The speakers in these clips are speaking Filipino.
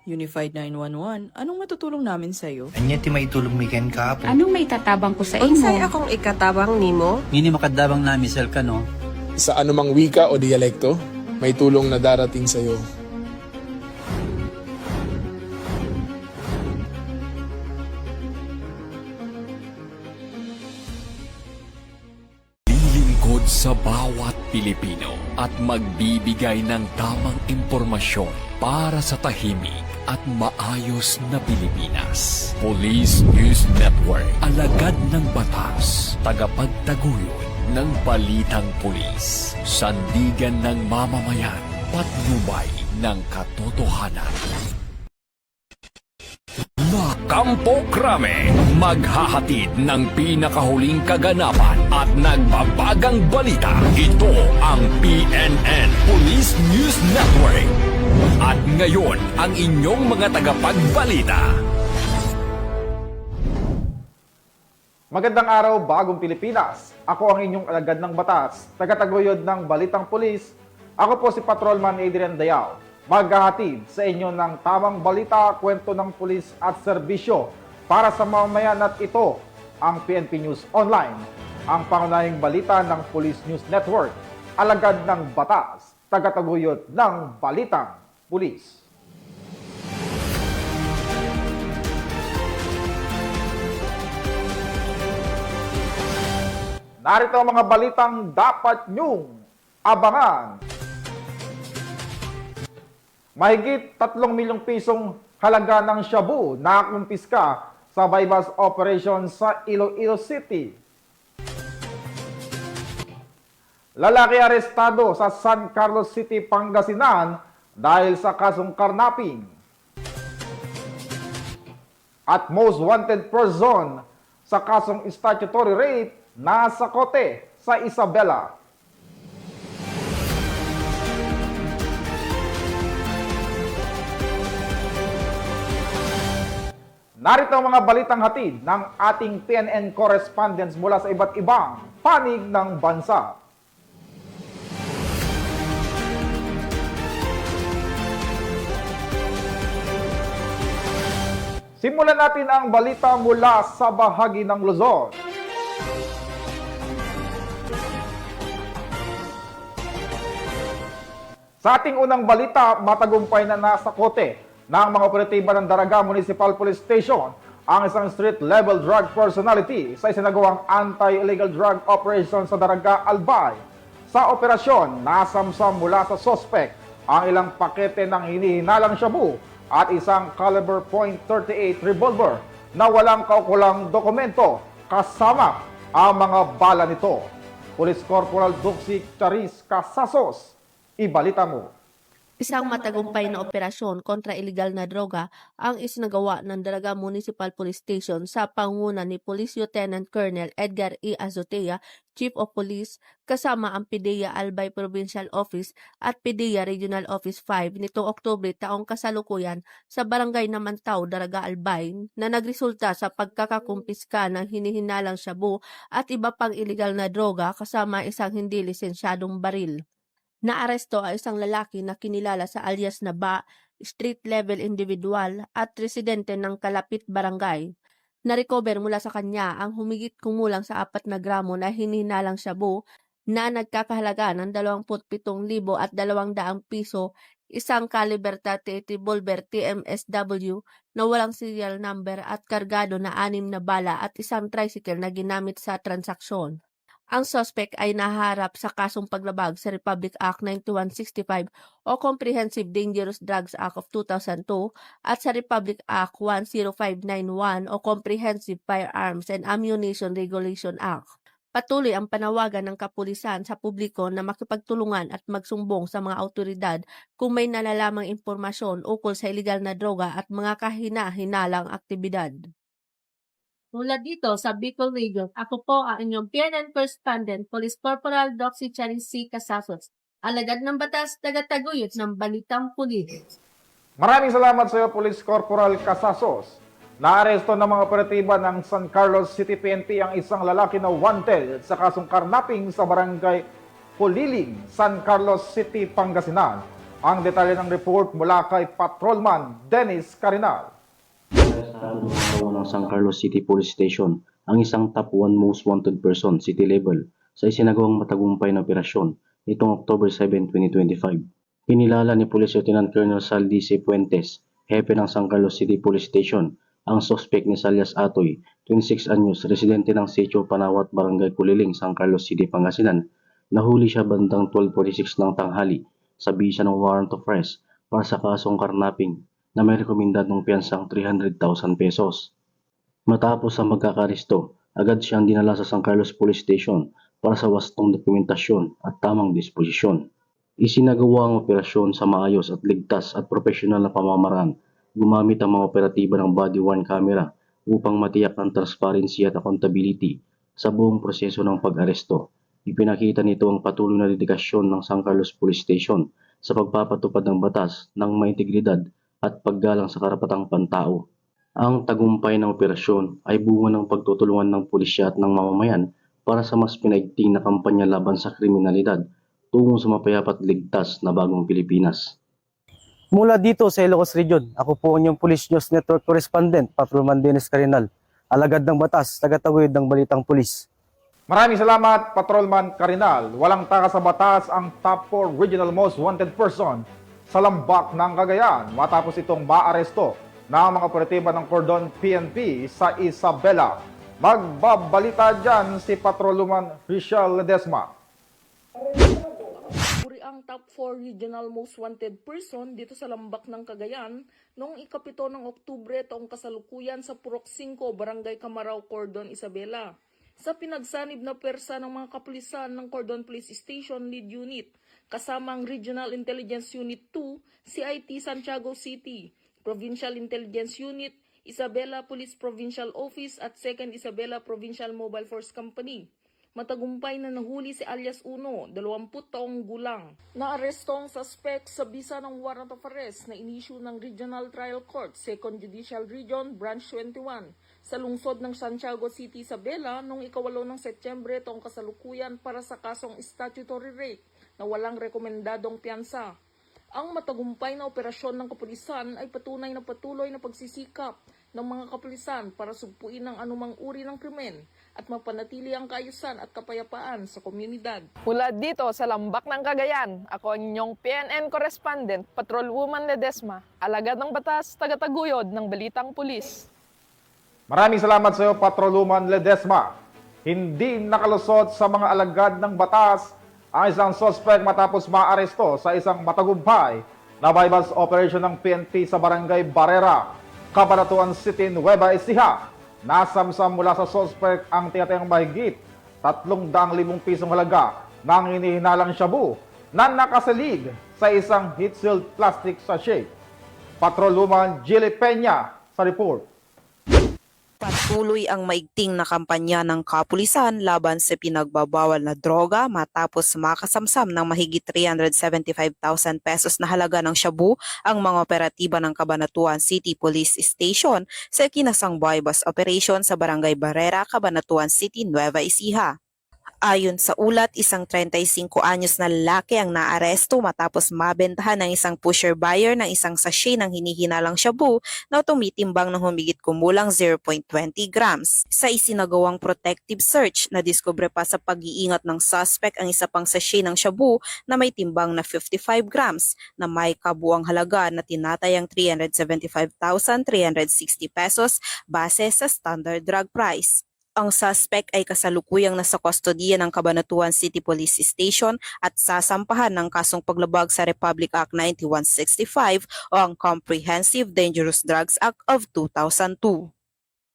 Unified 911, anong matutulong namin sa'yo? Anya ti maitulong mi ken kahapon. Anong may tatabang ko sa Unsay imo? akong ikatabang nimo? Ngini makadabang na misal ka no. Sa anumang wika o dialekto, may tulong na darating sa iyo. Lilingkod sa bawat Pilipino at magbibigay ng tamang impormasyon para sa tahimik at maayos na Pilipinas. Police News Network, alagad ng batas, tagapagtaguyod ng balitang pulis, sandigan ng mamamayan, patnubay ng katotohanan. La Campo Crame, maghahatid ng pinakahuling kaganapan at nagbabagang balita. Ito ang PNN Police News Network. At ngayon, ang inyong mga tagapagbalita. Magandang araw, bagong Pilipinas. Ako ang inyong alagad ng batas, tagataguyod ng Balitang Pulis. Ako po si Patrolman Adrian Dayao. Maghahatid sa inyo ng tamang balita, kwento ng pulis at serbisyo para sa mamamayan at ito ang PNP News Online, ang pangunahing balita ng Police News Network, alagad ng batas, tagataguyod ng Balitang Pulis. Narito ang mga balitang dapat nyong abangan. Mahigit 3 milyong pisong halaga ng shabu na kumpiska sa bypass operation sa Iloilo City. Lalaki arestado sa San Carlos City, Pangasinan dahil sa kasong karnaping. At most wanted person sa kasong statutory rape nasa kote sa Isabela. Narito ang mga balitang hatid ng ating PNN correspondents mula sa iba't ibang panig ng bansa. Simulan natin ang balita mula sa bahagi ng Luzon. Sa ating unang balita, matagumpay na nasa kote ng mga operatiba ng Daraga Municipal Police Station ang isang street-level drug personality sa isinagawang anti-illegal drug operation sa Daraga, Albay. Sa operasyon, nasamsam mula sa sospek ang ilang pakete ng hinihinalang shabu at isang caliber .38 revolver na walang kaukulang dokumento kasama ang mga bala nito. Police Corporal Duxie Charis Casasos, ibalita mo. Isang matagumpay na operasyon kontra illegal na droga ang isinagawa ng Daraga Municipal Police Station sa pangunguna ni Police Lieutenant Colonel Edgar E. Azotea, Chief of Police, kasama ang PIDEA Albay Provincial Office at PIDEA Regional Office 5 nitong Oktubre taong kasalukuyan sa Barangay Namantao, Daraga, Albay na nagresulta sa pagkakakumpiska ng hinihinalang shabu at iba pang illegal na droga kasama isang hindi lisensyadong baril. Naaresto ay isang lalaki na kinilala sa alias na Ba, street-level individual at residente ng Kalapit Barangay. Na-recover mula sa kanya ang humigit kumulang sa 4 na gramo na hinihinalang shabu na nagkakahalaga ng 27,200 piso, isang caliber .38 revolver TMSW na walang serial number at kargado na 6 na bala at isang tricycle na ginamit sa transaksyon. Ang suspect ay naharap sa kasong paglabag sa Republic Act 9165 o Comprehensive Dangerous Drugs Act of 2002 at sa Republic Act 10591 o Comprehensive Firearms and Ammunition Regulation Act. Patuloy ang panawagan ng kapulisan sa publiko na makipagtulungan at magsumbong sa mga awtoridad kung may nalalamang impormasyon ukol sa iligal na droga at mga kahina-hinalang aktibidad. Mula dito sa Bicol Region, ako po ang inyong PNN correspondent, Police Corporal Duxie Charis Casasos, alagad ng batas, tagataguyod ng Balitang Pulis. Maraming salamat sa iyo, Police Corporal Casasos. Naaresto ng mga operatiba ng San Carlos City PNP ang isang lalaki na wanted sa kasong karnaping sa barangay Puliling, San Carlos City, Pangasinan. Ang detalye ng report mula kay Patrolman Dennis Carinal. Ng San Carlos City Police Station ang isang top 1 most wanted person city level sa isinagawang matagumpay na operasyon nitong October 7, 2025. Kinilala ni Police Lieutenant Colonel Saldi C. Puentes, hepe ng San Carlos City Police Station, ang suspect ni Salias Atoy, 26 anyos, residente ng Sitio Panawat, Barangay Kuliling, San Carlos City, Pangasinan. Nahuli siya bandang 12:46 ng tanghali sa bisa ng warrant of arrest para sa kasong karnaping na may rekomendadong piyansang 300,000 pesos. Matapos ang magkakaresto, agad siyang dinala sa San Carlos Police Station para sa wastong dokumentasyon at tamang disposisyon. Isinagawa ang operasyon sa maayos at ligtas at profesional na pamamaraan, gumamit ang mga operatiba ng body-worn camera upang matiyak ang transparency at accountability sa buong proseso ng pag-aresto. Ipinakita nito ang patuloy na dedikasyon ng San Carlos Police Station sa pagpapatupad ng batas ng may integridad at paggalang sa karapatang pantao. Ang tagumpay ng operasyon ay bunga ng pagtutulungan ng pulisya at ng mamamayan para sa mas pinaigting na kampanya laban sa kriminalidad tungo sa mapayapat ligtas na bagong Pilipinas. Mula dito sa Ilocos Region, ako po ang inyong Police News Network Correspondent, Patrolman Dennis Carinal, alagad ng batas, tagataguyod ng balitang pulis. Maraming salamat, Patrolman Carinal. Walang taka sa batas ang top 4 regional most wanted person sa lambak ng Cagayan matapos itong maaresto ng mga operatiba ng Cordon PNP sa Isabela. Magbabalita dyan si Patrolman Richelle Ledesma. Uri ang top 4 regional most wanted person dito sa lambak ng Cagayan noong ikapito ng Oktubre taong kasalukuyan sa Purok 5, Barangay Camarao, Cordon, Isabela. Sa pinagsanib na pwersa ng mga kapulisan ng Cordon Police Station Lead Unit, kasama ang Regional Intelligence Unit 2, CIT Santiago City, Provincial Intelligence Unit, Isabela Police Provincial Office at 2nd Isabela Provincial Mobile Force Company. Matagumpay na nahuli si alias Uno, 20 taong gulang. Naaresto ang suspect sa bisa ng warrant of arrest na inisyu ng Regional Trial Court, 2nd Judicial Region, Branch 21, sa lungsod ng Santiago City, Isabela noong 8 ng Setyembre taong kasalukuyan para sa kasong statutory rape na walang rekomendadong piyansa. Ang matagumpay na operasyon ng kapulisan ay patunay na patuloy na pagsisikap ng mga kapulisan para sugpuin ang anumang uri ng krimen at mapanatili ang kaayusan at kapayapaan sa komunidad. Mula dito sa lambak ng Cagayan, ako ang inyong PNN correspondent, Patrolwoman Ledesma, alagad ng batas, tagataguyod ng balitang pulis. Maraming salamat sa iyo, Patrolwoman Ledesma. Hindi nakalusot sa mga alagad ng batas ang isang suspect matapos maaresto sa isang matagumpay na bypass operation ng PNP sa Barangay Barrera, Cabanatuan City, Nueva Ecija. Nasamsam mula sa suspect ang tinatayang mahigit 300,000 pisong halaga ng hinihinalang shabu na nakasalig sa isang heat-sealed plastic sachet. Patrolwoman Jilly Peña sa report. Patuloy ang maigting na kampanya ng kapulisan laban sa pinagbabawal na droga matapos makasamsam ng mahigit 375,000 pesos na halaga ng shabu ang mga operatiba ng Cabanatuan City Police Station sa kinasang bypass operation sa Barangay Barrera, Cabanatuan City, Nueva Ecija. Ayon sa ulat, isang 35 anyos na lalaki ang naaresto matapos mabentahan ng isang pusher buyer ng isang sachet ng hinihinalang shabu na tumitimbang ng humigit kumulang 0.20 grams. Sa isinagawang protective search, nadiskubre pa sa pag-iingat ng suspect ang isa pang sachet ng shabu na may timbang na 55 grams na may kabuang halaga na tinatayang 375,360 pesos base sa standard drug price. Ang suspect ay kasalukuyang nasa kustodiya ng Cabanatuan City Police Station at sasampahan ng kasong paglabag sa Republic Act 9165 o ang Comprehensive Dangerous Drugs Act of 2002.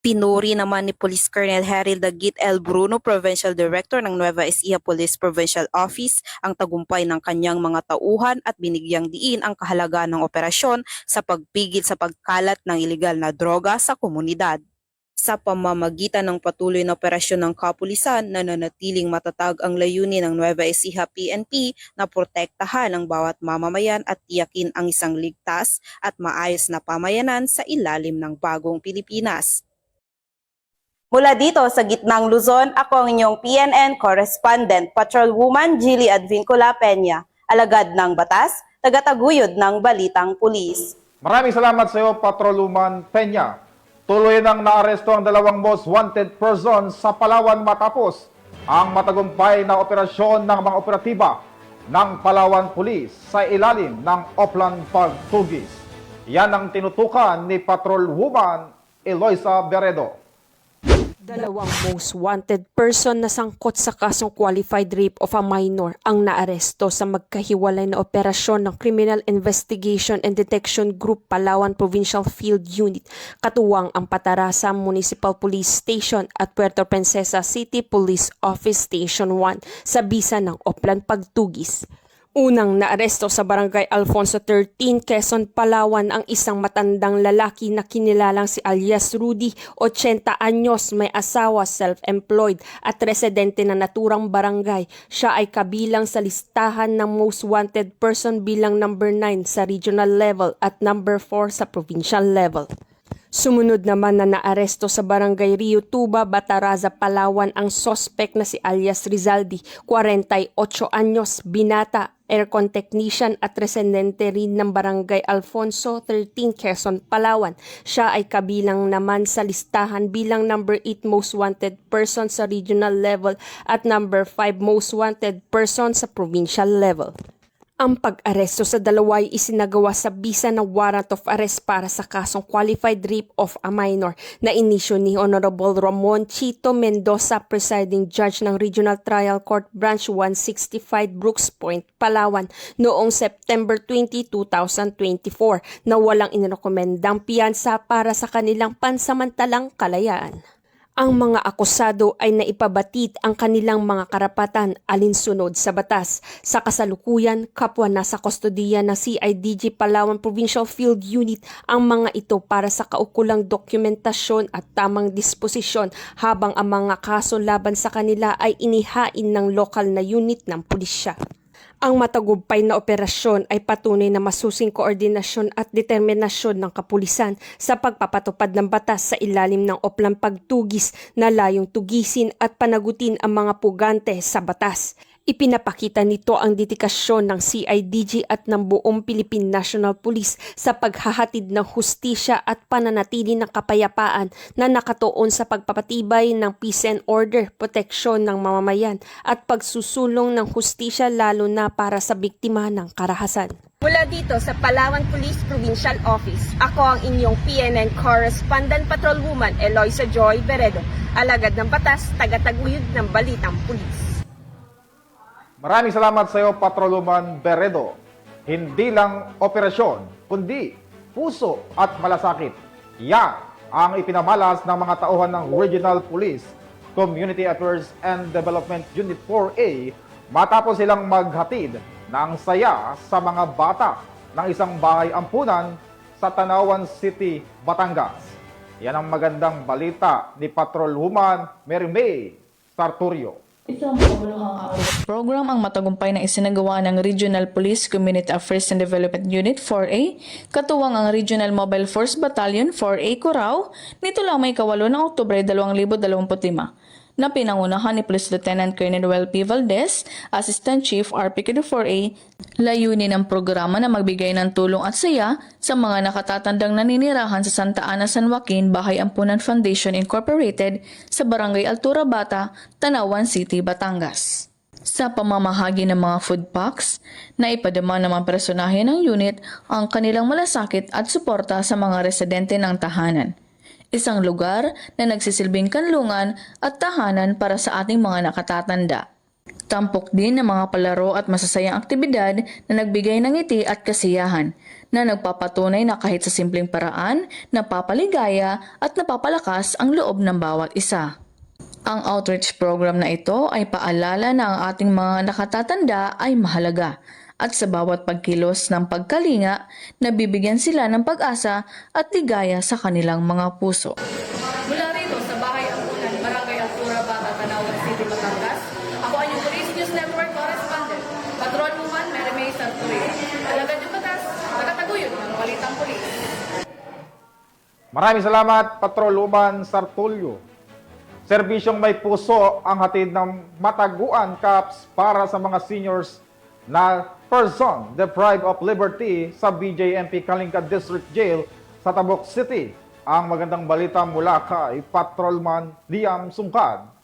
Pinuri naman ni Police Colonel Harold Dagit L. Bruno, Provincial Director ng Nueva Ecija Police Provincial Office, ang tagumpay ng kanyang mga tauhan at binigyang diin ang kahalagaan ng operasyon sa pagpigil sa pagkalat ng ilegal na droga sa komunidad. Sa pamamagitan ng patuloy na operasyon ng kapulisan, nananatiling matatag ang layunin ng Nueva Ecija PNP na protektahan ang bawat mamamayan at tiyakin ang isang ligtas at maayos na pamayanan sa ilalim ng bagong Pilipinas. Mula dito sa gitnang Luzon, ako ang inyong PNN correspondent, Patrolwoman Jilly Advincula Peña, alagad ng batas, tagataguyod ng Balitang Pulis. Maraming salamat sa iyo, Patrolwoman Peña. Tuloy nang naaresto ang dalawang most wanted persons sa Palawan matapos ang matagumpay na operasyon ng mga operatiba ng Palawan Police sa ilalim ng Oplan Pagtugis. Yan ang tinutukan ni Patrolwoman Eloisa Beredo. Dalawang most wanted person na sangkot sa kasong qualified rape of a minor ang naaresto sa magkahiwalay na operasyon ng Criminal Investigation and Detection Group Palawan Provincial Field Unit, katuwang ang Patarasa Municipal Police Station at Puerto Princesa City Police Office Station 1 sa bisa ng Oplan Pagtugis. Unang naaresto sa Barangay Alfonso 13, Quezon, Palawan ang isang matandang lalaki na kinilalang si alias Rudy, 80 anyos, may asawa, self-employed at residente na naturang barangay. Siya ay kabilang sa listahan ng most wanted person bilang number 9 sa regional level at number 4 sa provincial level. Sumunod naman na naaresto sa Barangay Rio Tuba, Bataraza, Palawan ang sospek na si alias Rizaldi, 48 anyos, binata, aircon technician at residente rin ng Barangay Alfonso 13, Quezon, Palawan. Siya ay kabilang naman sa listahan bilang number 8 most wanted person sa regional level at number 5 most wanted person sa provincial level. Ang pag-aresto sa dalawa ay isinagawa sa bisa ng warrant of arrest para sa kasong qualified rape of a minor na inisyo ni Honorable Ramon Chito Mendoza, presiding judge ng Regional Trial Court Branch 165 Brooks Point, Palawan noong September 20, 2024 na walang inirekomendang piyansa para sa kanilang pansamantalang kalayaan. Ang mga akusado ay naipabatid ang kanilang mga karapatan alinsunod sa batas. Sa kasalukuyan, kapwa nasa kustodiya ng CIDG Palawan Provincial Field Unit ang mga ito para sa kaukulang dokumentasyon at tamang disposisyon habang ang mga kaso laban sa kanila ay inihain ng lokal na unit ng pulisya. Ang matagumpay na operasyon ay patunay na masusing koordinasyon at determinasyon ng kapulisan sa pagpapatupad ng batas sa ilalim ng Oplan Pagtugis na layong tugisin at panagutin ang mga pugante sa batas. Ipinapakita nito ang dedikasyon ng CIDG at ng buong Philippine National Police sa paghahatid ng hustisya at pananatili ng kapayapaan na nakatuon sa pagpapatibay ng peace and order, proteksyon ng mamamayan at pagsusulong ng hustisya lalo na para sa biktima ng karahasan. Mula dito sa Palawan Police Provincial Office, ako ang inyong PNN Correspondent Patrolwoman Eloisa Joy Beredo, alagad ng batas, tagataguyod ng Balitang Pulis. Maraming salamat sa iyo, Patrolwoman Beredo. Hindi lang operasyon, kundi puso at malasakit. Yan ang ipinamalas ng mga tauhan ng Regional Police Community Affairs and Development Unit 4A matapos silang maghatid ng saya sa mga bata ng isang bahay ampunan sa Tanawan City, Batangas. Yan ang magandang balita ni Patrolwoman Mary May Sarturio. Isang pamuluhang outreach program ang matagumpay na isinagawa ng Regional Police Community Affairs and Development Unit 4A, katuwang ang Regional Mobile Force Battalion 4A Curaao, nito lang may 8 ng Oktubre 2025, na pinangunahan ni Police Lieutenant Colonel Noel P. Valdez, Assistant Chief RPKD 4A, layunin ng programa na magbigay ng tulong at saya sa mga nakatatandang naninirahan sa Santa Ana, San Joaquin, Bahay Ampunan Foundation Incorporated sa Barangay Altura Bata, Tanawan City, Batangas. Sa pamamahagi ng mga food packs, naipadama ng mga personahe ng unit ang kanilang malasakit at suporta sa mga residente ng tahanan. Isang lugar na nagsisilbing kanlungan at tahanan para sa ating mga nakatatanda. Tampok din ng mga palaro at masasayang aktibidad na nagbigay ng ngiti at kasiyahan, na nagpapatunay na kahit sa simpleng paraan, napapaligaya at napapalakas ang loob ng bawat isa. Ang outreach program na ito ay paalala na ang ating mga nakatatanda ay mahalaga, at sa bawat pagkilos ng pagkalinga, nabibigyan sila ng pag-asa at ligaya sa kanilang mga puso. Mula rito sa Bahay Ampunan, Barangay Altura Bata, Tanawan City, Batangas, ako ang inyong Police News Network Correspondent, Patrolwoman Mary May Sarturio. Alagad yung batas, tagataguyod ng Balitang Pulis. Maraming salamat, Patrolwoman Sarturio. Serbisyong may puso ang hatid ng Mataguan Cups para sa mga seniors na person deprived of liberty sa BJMP Kalinga District Jail sa Tabuk City. Ang magandang balita mula kay Patrolman Liam Sungkad.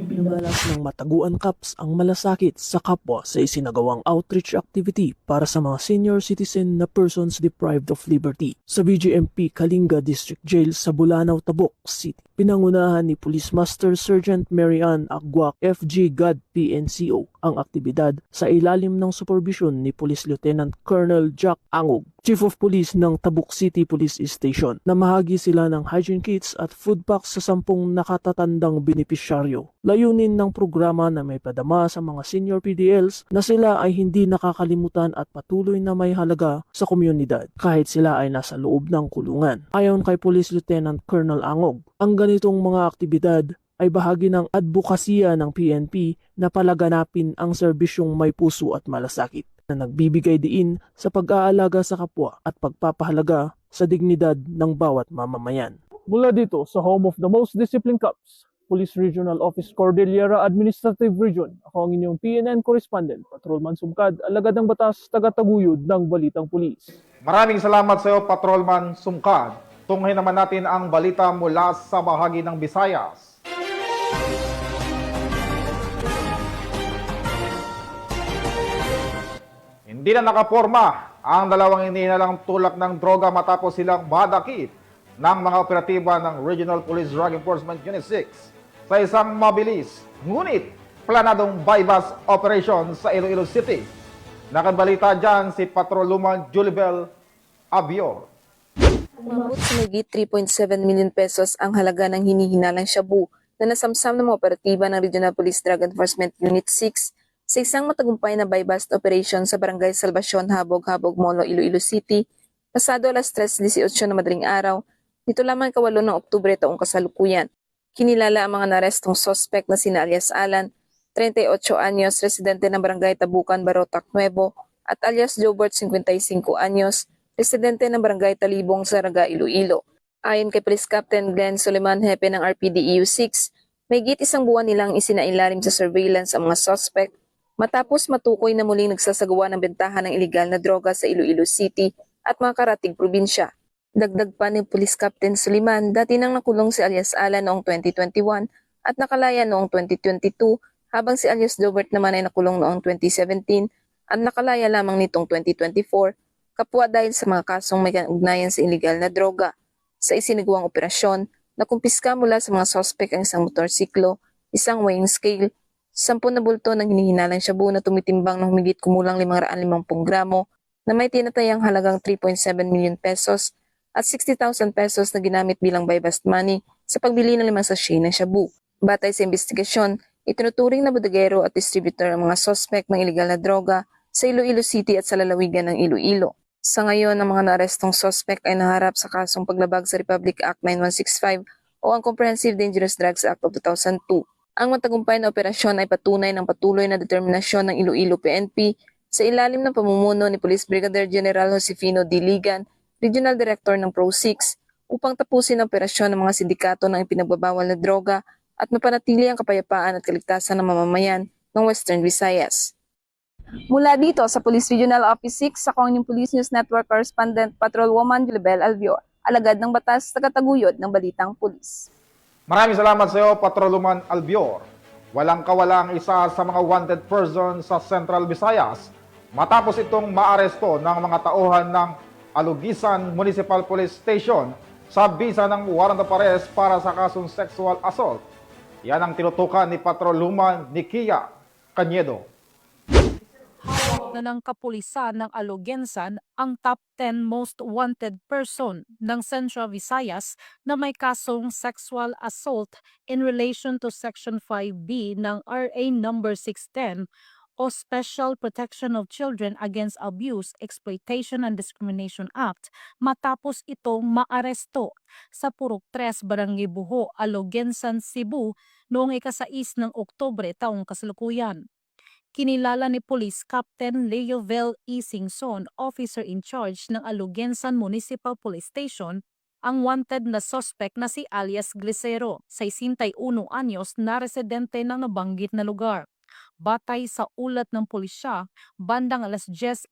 Ipinamalas ng Mataguan Cups ang malasakit sa kapwa sa isinagawang outreach activity para sa mga senior citizen na persons deprived of liberty sa BJMP Kalinga District Jail sa Bulanao, Tabuk City. Pinangunahan ni Police Master Sergeant Mary Ann Agwak, FG God PNCO, ang aktibidad sa ilalim ng supervision ni Police Lieutenant Colonel Jack Angog, Chief of Police ng Tabuk City Police Station. Namahagi sila ng hygiene kits at food packs sa 10 nakatatandang benepisyaryo. Layunin ng programa na may padama sa mga senior PDLs na sila ay hindi nakakalimutan at patuloy na may halaga sa komunidad kahit sila ay nasa loob ng kulungan. Ayon kay Police Lieutenant Colonel Angog, ang ganitong mga aktibidad ay bahagi ng advokasya ng PNP na palaganapin ang serbisyong may puso at malasakit na nagbibigay diin sa pag-aalaga sa kapwa at pagpapahalaga sa dignidad ng bawat mamamayan. Mula dito sa home of the most disciplined cops, Police Regional Office Cordillera Administrative Region, ako ang inyong PNN correspondent, Patrolman Sumkad, alagad ng batas, tagataguyod ng Balitang Pulis. Maraming salamat sa iyo, Patrolman Sumkad. Tunghayin naman natin ang balita mula sa bahagi ng Visayas. Hindi na nakaporma ang dalawang inihinalang tulak ng droga matapos silang madakip ng mga operatiba ng Regional Police Drug Enforcement Unit 6 sa isang mabilis ngunit planadong bypass operation sa Iloilo City. Nakabalita dyan si Patrolwoman Julibel Abior. Umabot sa mahigit 3.7 million pesos ang halaga ng hinihinalang shabu na nasamsam ng mga operatiba ng Regional Police Drug Enforcement Unit 6 sa isang matagumpay na buy-bust operation sa Barangay Salvacion, Habog-Habog, Molo, Iloilo City, pasado alas 3:18 na madaling araw, nito lamang 8 ng Oktubre taong kasalukuyan. Kinilala ang mga narestong suspect na sina alias Alan, 38 anyos, residente ng Barangay Tabukan, Barotac Nuevo, at alias Jobert, 55 anyos, residente ng Barangay Talibong, Saraga, Iloilo. Ayon kay Police Captain Glenn Suleman, hepe ng RPDEU 6, mahigit isang buwan nilang isinailalim sa surveillance ang mga suspect matapos matukoy na muling nagsasagawa ng bentahan ng ilegal na droga sa Iloilo City at mga karating probinsya. Dagdag pa ni Police Captain Suleman, dati nang nakulong si alias Alan noong 2021 at nakalaya noong 2022, habang si alias Jobert naman ay nakulong noong 2017 at nakalaya lamang nitong 2024, kapwa dahil sa mga kasong may ugnayan sa ilegal na droga. Sa isinagawang operasyon, nakumpiska mula sa mga suspect ang isang motorsiklo, isang weighing scale, 10 na bulto ng hinihinalang shabu na tumitimbang ng humigit kumulang 550 gramo na may tinatayang halagang 3.7 million pesos at 60,000 pesos na ginamit bilang buy-bust money sa pagbili ng 5 sachet ng shabu. Batay sa investigasyon, itinuturing na bodegero at distributor ang mga suspect ng ilegal na droga sa Iloilo City at sa lalawigan ng Iloilo. Sa ngayon, ang mga naarestong suspect ay naharap sa kasong paglabag sa Republic Act 9165 o ang Comprehensive Dangerous Drugs Act of 2002. Ang matagumpay na operasyon ay patunay ng patuloy na determinasyon ng Iloilo PNP sa ilalim ng pamumuno ni Police Brigadier General Josefino D. Ligan, Regional Director ng Pro-6, upang tapusin ang operasyon ng mga sindikato ng ipinagbabawal na droga at mapanatili ang kapayapaan at kaligtasan ng mamamayan ng Western Visayas. Mula dito sa Police Regional Office 6, ako ang inyong Police News Network Correspondent Patrolwoman Julibel Albior, alagad ng batas, tagataguyod ng Balitang Pulis. Maraming salamat sa iyo, Patrolwoman Albior. Walang kawala ang isa sa mga wanted person sa Central Visayas matapos itong maaresto ng mga tauhan ng Alugisan Municipal Police Station sa bisa ng warrant of arrest para sa kasong sexual assault. Yan ang tinutukan ni Patrolwoman Nikia Cañedo. Na ng kapulisan ng Alugensan ang top 10 most wanted person ng Central Visayas na may kasong sexual assault in relation to Section 5B ng RA number 610 o Special Protection of Children Against Abuse, Exploitation and Discrimination Act matapos itong maaresto sa Purok 3, Barangay Buho, Alugensan, Cebu noong 6 ng Oktubre taong kasalukuyan. Kinilala ni Police Captain Leovel E. Singson, officer in charge ng Alugensan Municipal Police Station, ang wanted na suspect na si alias Glicero, 61 anyos na residente ng nabanggit na lugar. Batay sa ulat ng pulisya, bandang 10:30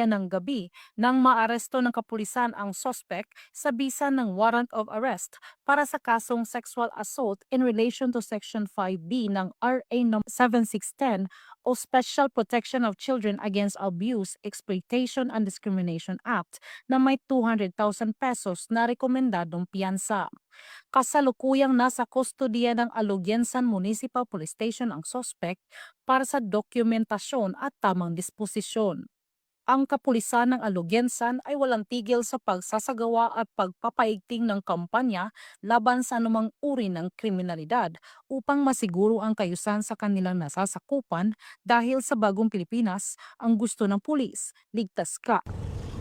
ng gabi nang maaresto ng kapulisan ang suspect sa bisa ng warrant of arrest para sa kasong sexual assault in relation to Section 5B ng RA No. 7610 o Special Protection of Children Against Abuse, Exploitation and Discrimination Act na may 200,000 pesos na rekomendadong piyansa. Kasalukuyang nasa kustodiya ng Alogensan Municipal Police Station ang suspect para sa dokumentasyon at tamang disposisyon. Ang kapulisan ng Alogensan ay walang tigil sa pagsasagawa at pagpapaigting ng kampanya laban sa anumang uri ng kriminalidad upang masiguro ang kayusan sa kanilang nasasakupan dahil sa bagong Pilipinas, ang gusto ng pulis, ligtas ka.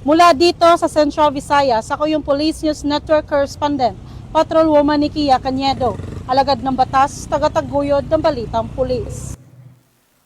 Mula dito sa Central Visayas, ako yung Police News Network Correspondent, Patrolwoman Nikia Cañedo, alagad ng batas, tagataguyod ng balitang pulis.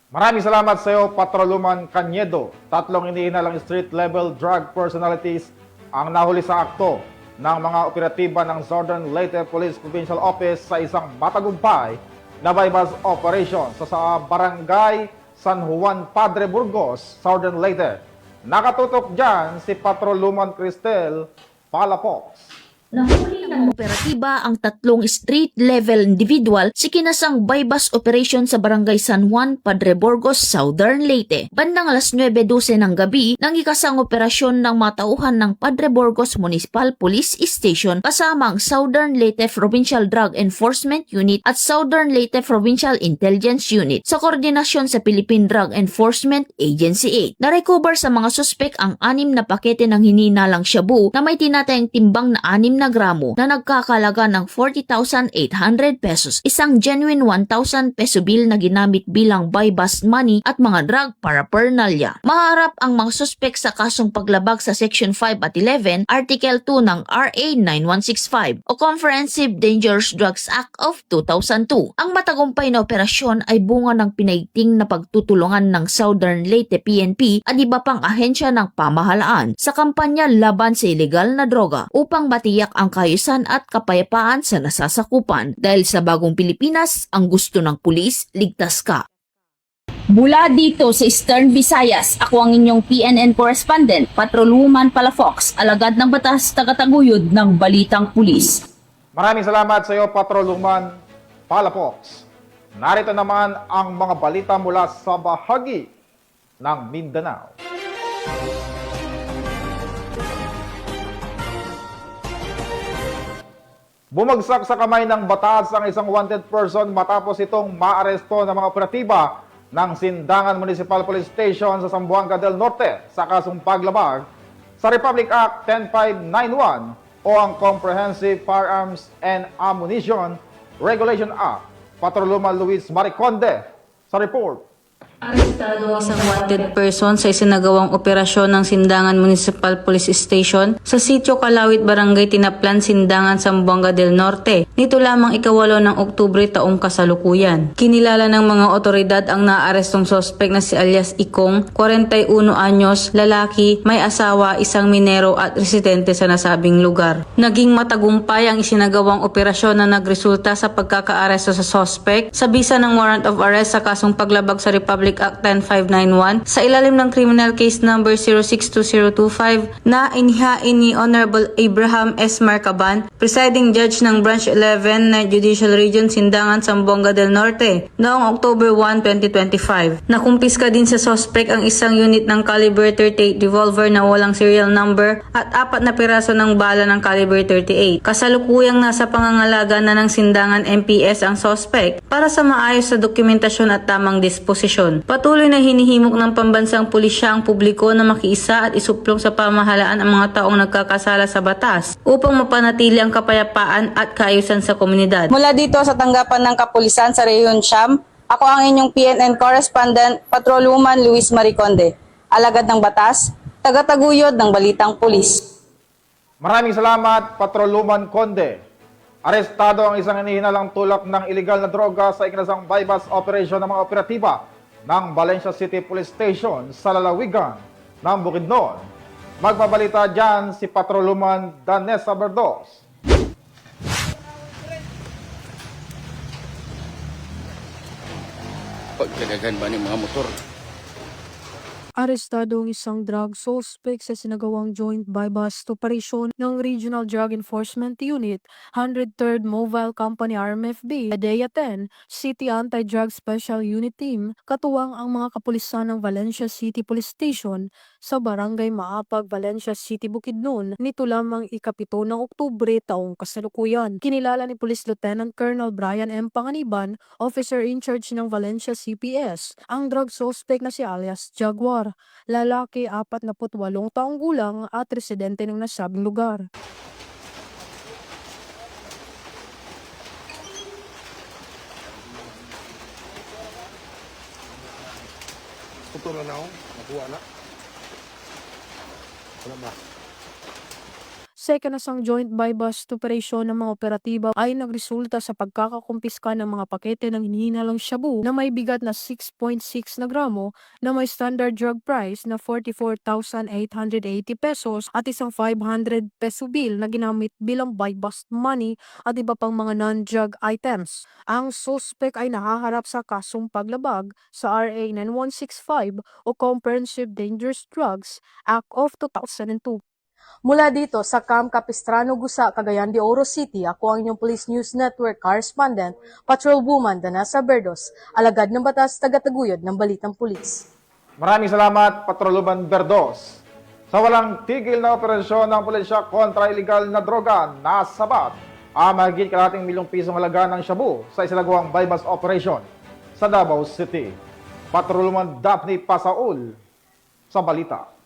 Maraming salamat sa iyo, Patrolwoman Cañedo. 3 iniinalang street-level drug personalities ang nahuli sa akto ng mga operatiba ng Southern Leyte Police Provincial Office sa isang matagumpay na bypass operation sa Barangay San Juan Padre Burgos, Southern Leyte. Nakatutok dyan si Patrolwoman Cristel Palafox. Nahuli ng operatiba ang 3 street-level individual sa kinasang bypass operation sa Barangay San Juan, Padre Burgos, Southern Leyte. Bandang 9:12 ng gabi, nang ikasang operasyon ng mga tauhan ng Padre Burgos Municipal Police Station kasama ang Southern Leyte Provincial Drug Enforcement Unit at Southern Leyte Provincial Intelligence Unit sa koordinasyon sa Philippine Drug Enforcement Agency 8. Narecover sa mga suspek ang 6 na pakete ng hininalang shabu na may tinatayang timbang na 6 na gramo na nagkakalaga ng 40,800 pesos, isang genuine 1,000 peso bill na ginamit bilang buy-bust money at mga drug paraphernalia. Maharap ang mga suspek sa kasong paglabag sa Section 5 at 11, Article 2 ng RA 9165 o Comprehensive Dangerous Drugs Act of 2002. Ang matagumpay na operasyon ay bunga ng pinaigting na pagtutulungan ng Southern Leyte PNP at iba pang ahensya ng pamahalaan sa kampanya laban sa ilegal na droga upang matiyak ang kaayusan at kapayapaan sa nasasakupan. Dahil sa bagong Pilipinas, ang gusto ng pulis, ligtas ka. Mula dito sa Eastern Visayas, ako ang inyong PNN correspondent, Patrolwoman Palafox, alagad ng batas, tagataguyod ng balitang pulis. Maraming salamat sa iyo, Patrolwoman Palafox. Narito naman ang mga balita mula sa bahagi ng Mindanao. Bumagsak sa kamay ng batas ang isang wanted person matapos itong maaresto ng mga operatiba ng Sindangan Municipal Police Station sa Zamboanga del Norte sa kasong paglabag sa Republic Act 10591 o ang Comprehensive Firearms and Ammunition Regulation Act. Patrolwoman Luis Mariconde sa report. Arestado ang isang wanted person sa isinagawang operasyon ng Sindangan Municipal Police Station sa Sitio Kalawit, Barangay Tinaplan, Sindangan, Zamboanga del Norte. Nito lamang 8 ng Oktubre taong kasalukuyan. Kinilala ng mga otoridad ang naarestong sospek na si alias Ikong, 41 anyos, lalaki, may asawa, isang minero at residente sa nasabing lugar. Naging matagumpay ang isinagawang operasyon na nagresulta sa pagkakaaresto sa sospek sa bisa ng warrant of arrest sa kasong paglabag sa Republic Act 10591 sa ilalim ng Criminal Case Number 062025 na inihain ni Honorable Abraham S. Marcaban, Presiding Judge ng Branch 11 na Judicial Region Sindangan, Zamboanga del Norte noong October 1, 2025. Nakumpiska din sa suspect ang isang unit ng caliber 38 revolver na walang serial number at 4 na piraso ng bala ng caliber 38. Kasalukuyang nasa pangangalaga na ng Sindangan MPS ang suspect para sa maayos na dokumentasyon at tamang disposisyon. Patuloy na hinihimok ng pambansang pulisya ang publiko na makiisa at isuplong sa pamahalaan ang mga taong nagkakasala sa batas upang mapanatili ang kapayapaan at kaayusan sa komunidad. Mula dito sa tanggapan ng kapulisan sa Rehiyon Siam, ako ang inyong PNN correspondent, Patrolwoman Luis Mariconde, alagad ng batas, tagataguyod ng balitang pulis. Maraming salamat, Patrolwoman Conde. Arestado ang isang hinihinalang tulak ng iligal na droga sa ikinasang bypass operation ng mga operatiba ng Valencia City Police Station sa lalawigan ng Bukidnon. Magbabalita dyan si Patrolwoman Danessa Berdos. Pagkagagan ba ng mga motor? Arestado ang isang drug suspect sa sinagawang joint buy-bust operation ng Regional Drug Enforcement Unit, 103rd Mobile Company RMFB, PDEA 10, City Anti-Drug Special Unit Team, katuwang ang mga kapulisan ng Valencia City Police Station sa Barangay Maapag, Valencia City, Bukidnon, nito lamang ikapito ng Oktubre taong kasalukuyan. Kinilala ni Police Lieutenant Colonel Brian M. Panganiban, Officer in Charge ng Valencia CPS, ang drug suspect na si alias Jaguar. Lalaki, 48 taong gulang at residente ng nasabing lugar. Putol na ako, nakuha na. Wala ba? Second na sang joint buy-bust operation ng mga operatiba ay nagresulta sa pagkakakumpiska ng mga pakete ng hinihinalang shabu na may bigat na 6.6 na gramo na may standard drug price na 44,880 pesos at isang 500 peso bill na ginamit bilang buy-bust money at iba pang mga non-drug items. Ang suspect ay nahaharap sa kasong paglabag sa RA 9165 o Comprehensive Dangerous Drugs Act of 2002. Mula dito sa Camp Capistrano, Gusa, Cagayan de Oro City, ako ang inyong Police News Network correspondent, Patrolwoman Danasa Berdos, alagad ng batas, tagataguyod ng balitang pulis. Maraming salamat, Patrolwoman Berdos. Sa walang tigil na operasyon ng pulisya kontra illegal na droga, nasabat ang mahigit kalahating milyong pisong halaga ng shabu sa isinagawang buy-bust operation sa Davao City. Patrolwoman Daphne Pasaul sa balita.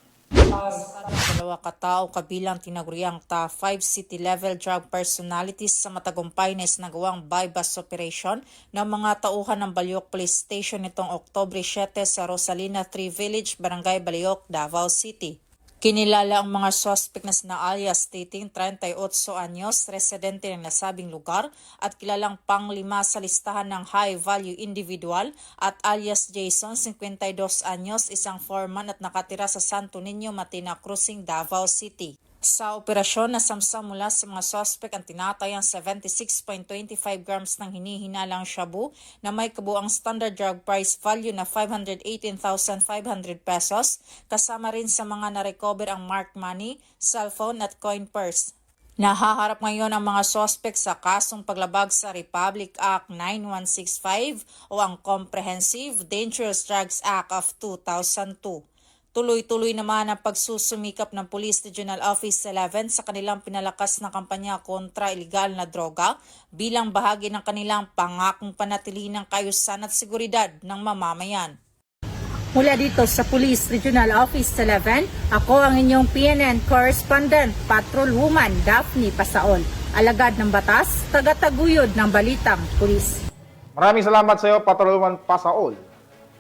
Dalawa katao kabilang tinaguriang top 5 city-level drug personalities sa matagumpay na isinagawang buy-bust operation ng mga tauhan ng Baliok Police Station nitong Oktubre 7 sa Rosalina 3 Village, Barangay Baliok, Davao City. Kinilala ang mga suspect na sina alias Titing, 38 anyos, residente ng nasabing lugar at kilalang pang-5 sa listahan ng high-value individual at alias Jason, 52 anyos, isang foreman at nakatira sa Santo Niño, Matina Cruising, Davao City. Sa operasyon, nasamsam mula sa mga suspect ang tinatayang 76.25 grams ng hinihinalang shabu na may kabuang standard drug price value na 518,500 pesos, kasama rin sa mga na-recover ang marked money, cellphone at coin purse. Nahaharap ngayon ang mga suspect sa kasong paglabag sa Republic Act 9165 o ang Comprehensive Dangerous Drugs Act of 2002. Tuloy-tuloy naman ang pagsusumikap ng Police Regional Office 11 sa kanilang pinalakas na kampanya kontra ilegal na droga bilang bahagi ng kanilang pangakong panatili ng kaayusan at seguridad ng mamamayan. Mula dito sa Police Regional Office 11, ako ang inyong PNN Correspondent, Patrolwoman Daphne Pasaol, alagad ng batas, tagataguyod ng balitang pulis. Maraming salamat sa iyo, Patrolwoman Pasaol.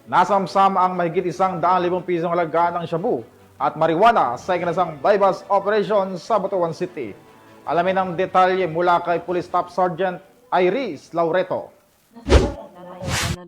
Nasamsam ang mahigit 100,000 pisong halaga ng shabu at marijuana sa ikinasang buy-bust operation sa Butuan City. Alamin ang detalye mula kay Police Staff Sergeant Iris Laureto.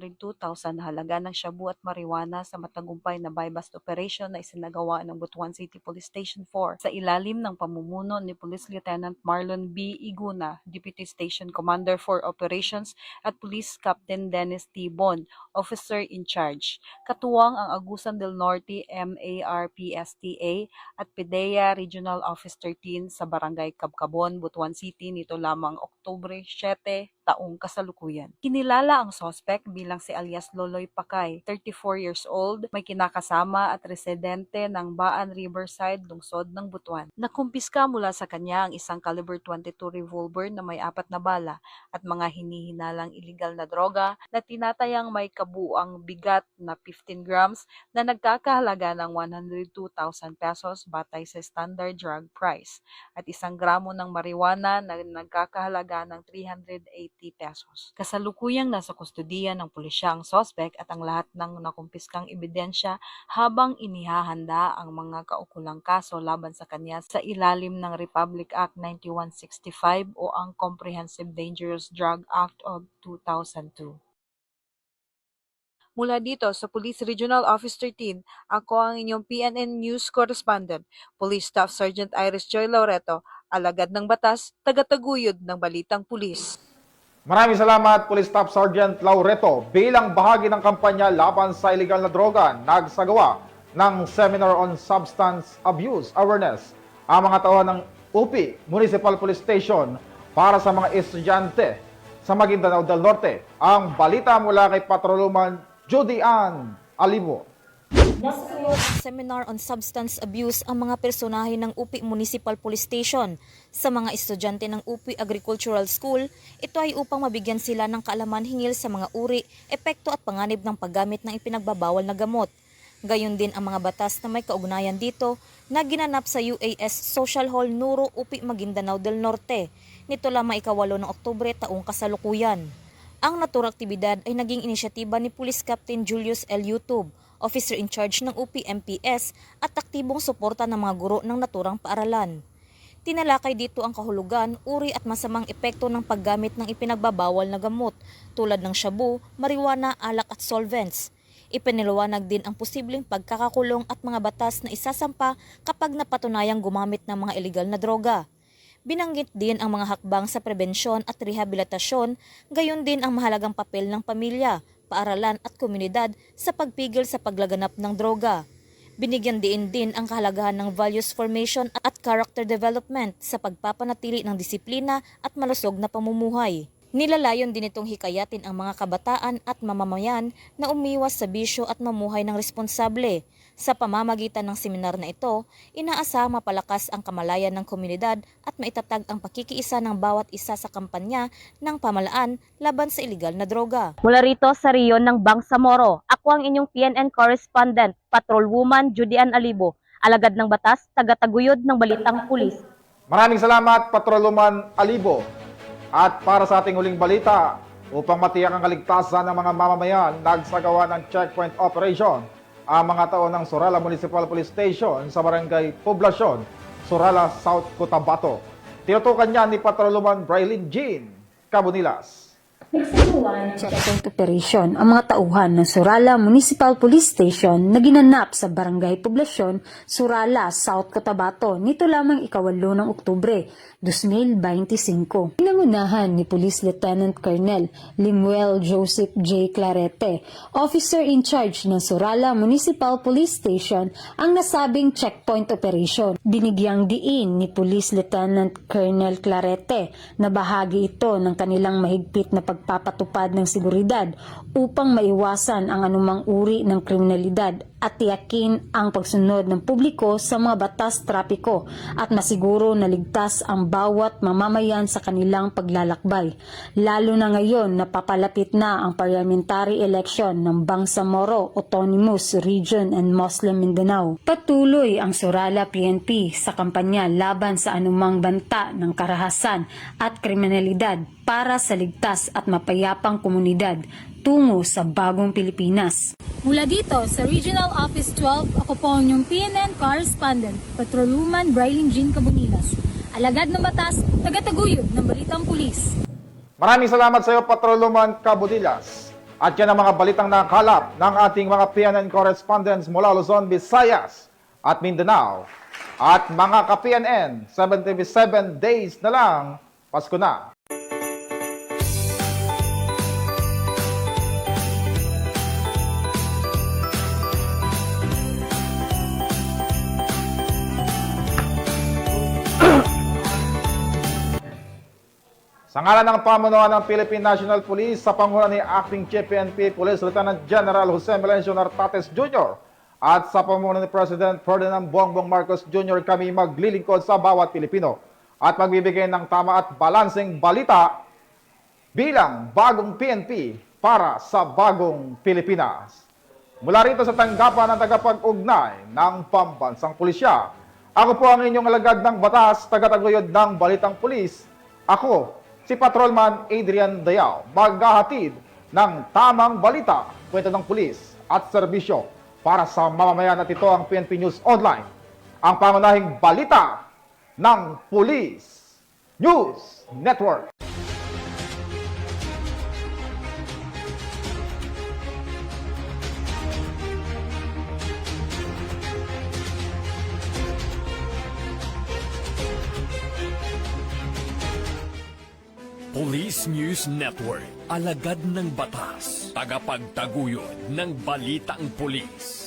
102,000 halaga ng shabu at marijuana sa matagumpay na buy-bust operation na isinagawa ng Butuan City Police Station 4 sa ilalim ng pamumuno ni Police Lieutenant Marlon B. Iguna, Deputy Station Commander for Operations at Police Captain Dennis T. Bon, Officer in Charge. Katuwang ang Agusan del Norte MARPSTA at PDEA Regional Office 13 sa Barangay Cabcabon, Butuan City nito lamang Oktubre 7 taong kasalukuyan. Kinilala ang suspect bilang si alias Loloy Pakay, 34 years old, may kinakasama at residente ng Baan Riverside, lungsod ng Butuan. Nakumpiska mula sa kanya ang isang caliber 22 revolver na may 4 na bala at mga hinihinalang iligal na droga na tinatayang may kabuang bigat na 15 grams na nagkakahalaga ng 102,000 pesos batay sa standard drug price at 1 gramo ng marijuana na nagkakahalaga ng 380 pesos. Kasalukuyang nasa kustodiya ng pulisya ang suspect at ang lahat ng nakumpiskang ebidensya habang inihahanda ang mga kaukulang kaso laban sa kanya sa ilalim ng Republic Act 9165 o ang Comprehensive Dangerous Drug Act of 2002. Mula dito sa Police Regional Office 13, ako ang inyong PNN News Correspondent, Police Staff Sergeant Iris Joy Laureto, alagad ng batas, tagataguyod ng balitang pulis. Maraming salamat, Police Staff Sergeant Laureto. Bilang bahagi ng kampanya laban sa illegal na droga, nagsagawa ng seminar on substance abuse awareness ang mga tauhan ng UP Municipal Police Station para sa mga estudyante sa Maguindanao del Norte. Ang balita mula kay Patrolwoman Judy Ann Alibo. Seminar on substance abuse ang mga personahe ng UP Municipal Police Station sa mga estudyante ng UP Agricultural School. Ito ay upang mabigyan sila ng kaalaman hinggil sa mga uri, epekto at panganib ng paggamit ng ipinagbabawal na gamot. Gayon din ang mga batas na may kaugnayan dito na ginanap sa UAS Social Hall Nuro, UP Maguindanao del Norte. Nito lamang ika-8 ng Oktubre taong kasalukuyan. Ang naturang aktibidad ay naging inisyatiba ni Police Captain Julius L. Yutub, Officer in Charge ng UP MPS at aktibong suporta ng mga guro ng naturang paaralan. Tinalakay dito ang kahulugan, uri at masamang epekto ng paggamit ng ipinagbabawal na gamot tulad ng shabu, marijuana, alak at solvents. Ipiniliwanag din ang posibleng pagkakakulong at mga batas na isasampa kapag napatunayang gumamit ng mga iligal na droga. Binanggit din ang mga hakbang sa prebensyon at rehabilitasyon, gayon din ang mahalagang papel ng pamilya, paaralan at komunidad sa pagpigil sa paglaganap ng droga. Binigyan din ang kahalagahan ng values formation at character development sa pagpapanatili ng disiplina at malusog na pamumuhay. Nilalayon din itong hikayatin ang mga kabataan at mamamayan na umiwas sa bisyo at mamuhay ng responsable. Sa pamamagitan ng seminar na ito, inaasahang mapalakas ang kamalayan ng komunidad at maitatag ang pakikiisa ng bawat isa sa kampanya ng pamalaan laban sa iligal na droga. Mula rito sa Riyon ng Bangsamoro, ako ang inyong PNN correspondent, Patrolwoman Judy Ann Alibo, alagad ng batas, tagataguyod ng Balitang Pulis. Maraming salamat, Patrolwoman Alibo. At para sa ating huling balita, upang matiyak ang kaligtasan ng mga mamamayan, nagsagawa ng checkpoint operation ang mga tao ng Surala Municipal Police Station sa Barangay Poblasyon, Surala, South Cotabato. Tinutukan niya ni Patrolwoman Braylin Jean Cabonilas. Nagsagawa ng checkpoint operation ang mga tauhan ng Surala Municipal Police Station na ginanap sa Barangay Poblasyon, Surala, South Cotabato nito lamang ika-8 ng Oktubre 2025. Pinangunahan ni Police Lieutenant Colonel Limuel Joseph J. Clarete, Officer in Charge ng Surala Municipal Police Station, ang nasabing checkpoint operation. Binigyang diin ni Police Lieutenant Colonel Clarete na bahagi ito ng kanilang mahigpit na pagpapatupad ng seguridad upang maiwasan ang anumang uri ng kriminalidad at tiyakin ang pagsunod ng publiko sa mga batas trapiko at masiguro na ligtas ang bawat mamamayan sa kanilang paglalakbay. Lalo na ngayon na papalapit na ang parliamentary election ng Bangsamoro Autonomous Region and Muslim Mindanao. Patuloy ang Surala PNP sa kampanya laban sa anumang banta ng karahasan at kriminalidad para sa ligtas at mapayapang komunidad tungo sa bagong Pilipinas. Mula dito sa Regional Office 12, ako po ang inyong PNN correspondent, Patrolwoman Braylin Jean Cabonilas. Alagad ng batas, tagataguyod ng Balitang Pulis. Maraming salamat sa iyo, Patrolwoman Cabonilas. At yan ang mga balitang nakalap ng ating mga PNN correspondents mula Luzon, Visayas at Mindanao. At mga ka-PNN, 77 days na lang, Pasko na. Sa ngalan ng pamunuan ng Philippine National Police sa pangunahan ni Acting Chief PNP Police Lieutenant General Jose Melencio Nartates Jr. at sa pamunuan ni President Ferdinand Bongbong Marcos Jr. kami maglilingkod sa bawat Pilipino at magbibigay ng tama at balanseng balita bilang bagong PNP para sa bagong Pilipinas. Mula rito sa tanggapan ng tagapag-ugnay ng Pambansang Pulisya, ako po ang inyong alagad ng batas, tagataguyod ng Balitang Pulis. Ako, si Patrolman Adrian Dayao, maghahatid ng tamang balita, kwento ng pulis at serbisyo para sa mamamayan at ito ang PNP News Online, ang pangunahing balita ng Police News Network. Police News Network, alagad ng batas, tagapagtaguyod ng balitang pulis.